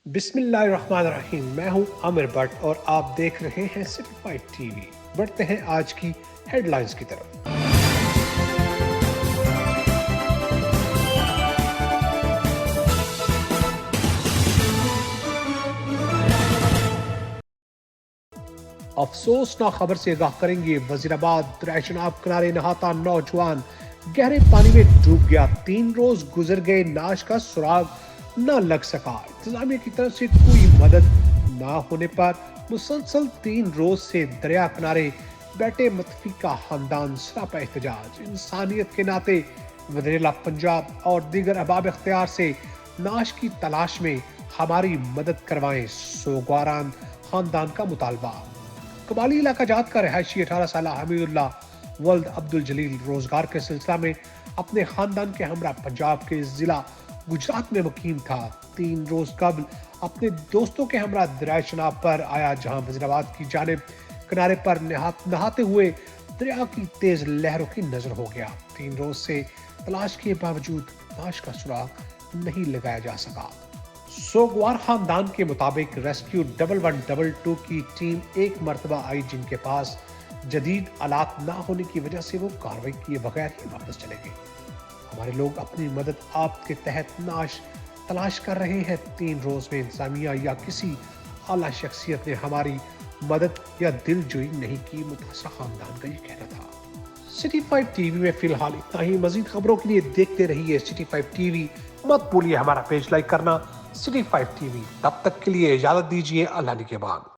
बिस्मिल्लाहिर्रहमानिर्रहीम। मैं हूं आमिर भट्ट और आप देख रहे हैं सिटीफाइड टीवी। बढ़ते हैं आज की हेडलाइंस की तरफ। अफसोसनाक खबर से आगाह करेंगे। वजीराबाद दरियाशनाब किनारे नहाता नौजवान गहरे पानी में डूब गया। 3 रोज गुजर गए, नाश का सुराग न लग सका। इंतजामिया की तरफ से कोई मदद न होने पर मुसलसल 3 रोज से दरिया किनारे बैठे मतफीका खानदान सरापा एहतजाज। इंसानियत के नाते वज़ीर पंजाब और दीगर अहबाब इख्तियार से नाश की तलाश में हमारी मदद करवाएं, सोगवारान खानदान का मुतालबा। कबाली इलाका जात का रहायशी 18 साल हमीदुल्ला वल्द अब्दुल जलील रोजगार के सिलसिला में अपने खानदान के हमरा पंजाब के जिला गुजरात में मुकीम था। 3 रोज कबल अपने दोस्तों के हमरा दरिया शनाब पर आया, जहां वजीराबाद की जानिब किनारे पर नहाते हुए दरिया की तेज लहरों की नजर हो गया। 3 रोज से तलाश के बावजूद लाश का सुराग नहीं लगाया जा सका। सोगवार खानदान के मुताबिक रेस्क्यू 1112 की टीम एक मरतबा आई, जिनके पास जदीद आलात ना होने की वजह से वो कार्रवाई किए बगैर ही वापस चले गए। हमारे लोग अपनी मदद आपके तहत नाश तलाश कर रहे हैं। 3 रोज में इंतजामिया या किसी आला शख्सियत ने हमारी मदद या दिलजोई नहीं की, मुतासरा खानदान का ये कहना था। सिटी 5 टीवी में फिलहाल इतना ही। मजीद खबरों के लिए देखते रहिए सिटी 5 टीवी। मत भूलिए हमारा पेज लाइक करना, सिटी 5 टीवी। तब तक के लिए इजाजत दीजिए, अल्लाह के बाद।